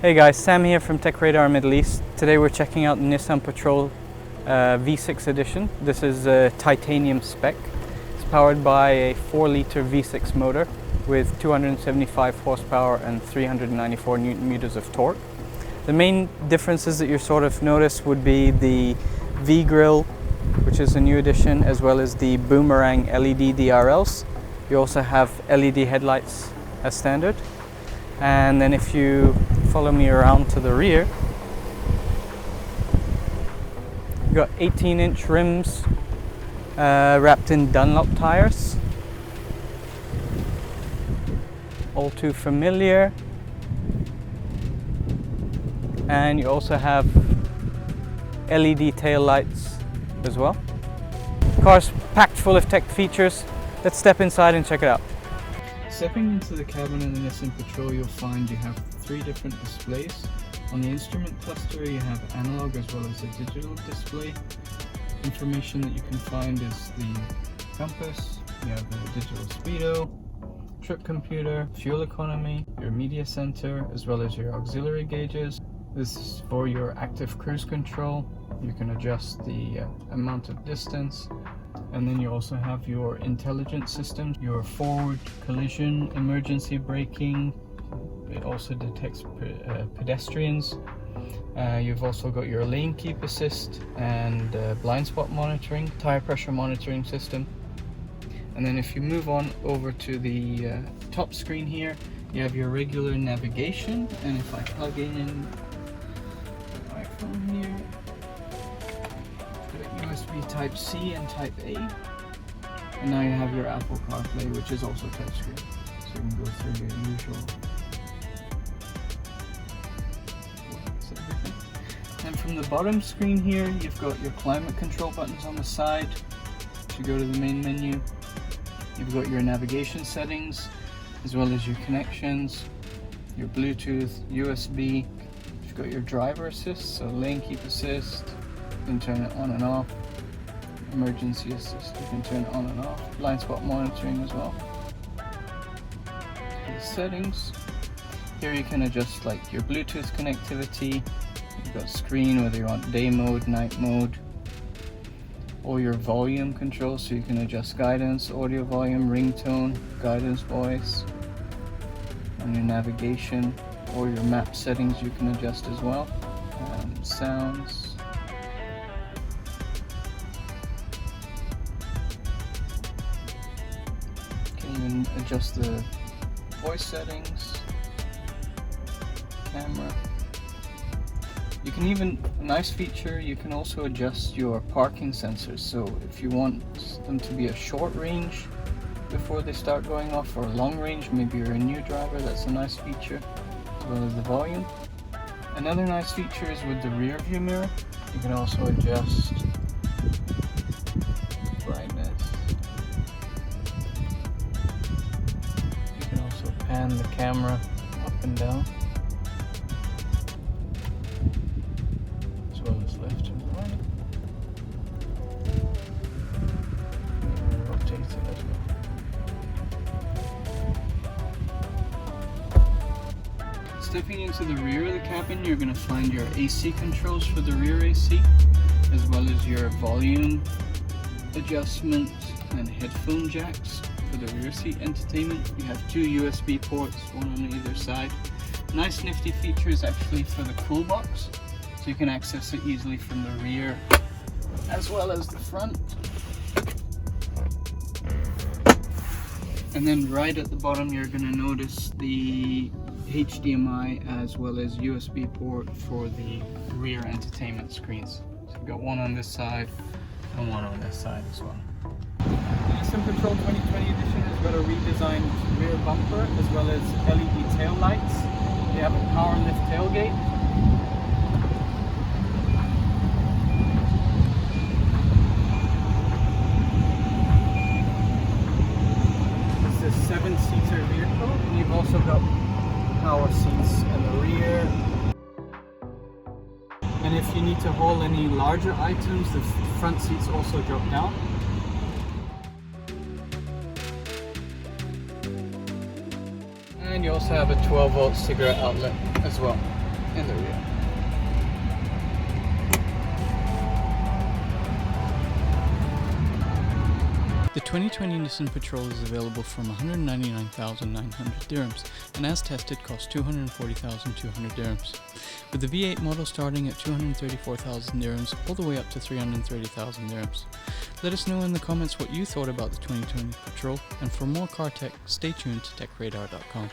Hey guys, Sam here from TechRadar Middle East. Today we're checking out the Nissan Patrol V6 edition. This is a titanium spec. It's powered by a 4-litre V6 motor with 275 horsepower and 394 Newton meters of torque. The main differences that you sort of notice would be the V-grille, which is a new addition, as well as the Boomerang LED DRLs. You also have LED headlights as standard. And then if you follow me around to the rear, you've got 18-inch rims wrapped in Dunlop tires. All too familiar. And you also have LED tail lights as well. The car's packed full of tech features. Let's step inside and check it out. Stepping into the cabin of the Nissan Patrol, you'll find you have 3 different displays. On the instrument cluster you have analog as well as a digital display. Information that you can find is the compass, you have the digital speedo, trip computer, fuel economy, your media center, as well as your auxiliary gauges. This is for your active cruise control. You can adjust the amount of distance. And then you also have your intelligence system, your forward collision, emergency braking. It also detects pedestrians. You've also got your lane keep assist and blind spot monitoring, tire pressure monitoring system. And then if you move on over to the top screen here, you have your regular navigation. And if I plug in my iPhone here, USB Type C and Type A, and now you have your Apple Carplay, which is also touchscreen, so you can go through your usual everything. And from the bottom screen here, you've got your climate control buttons on the side. To go to the main menu, you've got your navigation settings, as well as your connections, your Bluetooth, USB. You've got your driver assist, so lane keep assist. You can turn it on and off. Emergency assist, you can turn it on and off. Blind spot monitoring as well. The settings. Here you can adjust like your Bluetooth connectivity. You've got screen, whether you want day mode, night mode. Or your volume control, so you can adjust guidance, audio volume, ringtone, guidance voice. And your navigation or your map settings you can adjust as well. Sounds. Even adjust the voice settings, camera. You can even, a nice feature, you can also adjust your parking sensors. So if you want them to be a short range before they start going off, or a long range, maybe you're a new driver, that's a nice feature, as well as the volume. Another nice feature is with the rear view mirror. You can also adjust brightness. And the camera up and down, as well as left and right. And rotate it as well. Stepping into the rear of the cabin, you're going to find your AC controls for the rear AC, as well as your volume adjustment and headphone jacks. For the rear seat entertainment, you have 2 USB ports, one on either side. Nice nifty feature is actually for the cool box, so you can access it easily from the rear as well as the front. And then right at the bottom, you're going to notice the HDMI as well as USB port for the rear entertainment screens. So you've got one on this side and one on this side as well. The Nissan Patrol 2020 edition has got a redesigned rear bumper as well as LED tail lights. You have a power lift tailgate. This is a 7-seater vehicle, and you've also got power seats in the rear. And if you need to haul any larger items, the front seats also drop down. And you also have a 12-volt cigarette outlet as well. And there we go. The 2020 Nissan Patrol is available from 199,900 dirhams and as tested costs 240,200 dirhams. With the V8 model starting at 234,000 dirhams all the way up to 330,000 dirhams. Let us know in the comments what you thought about the 2020 Patrol, and for more car tech, stay tuned to TechRadar.com.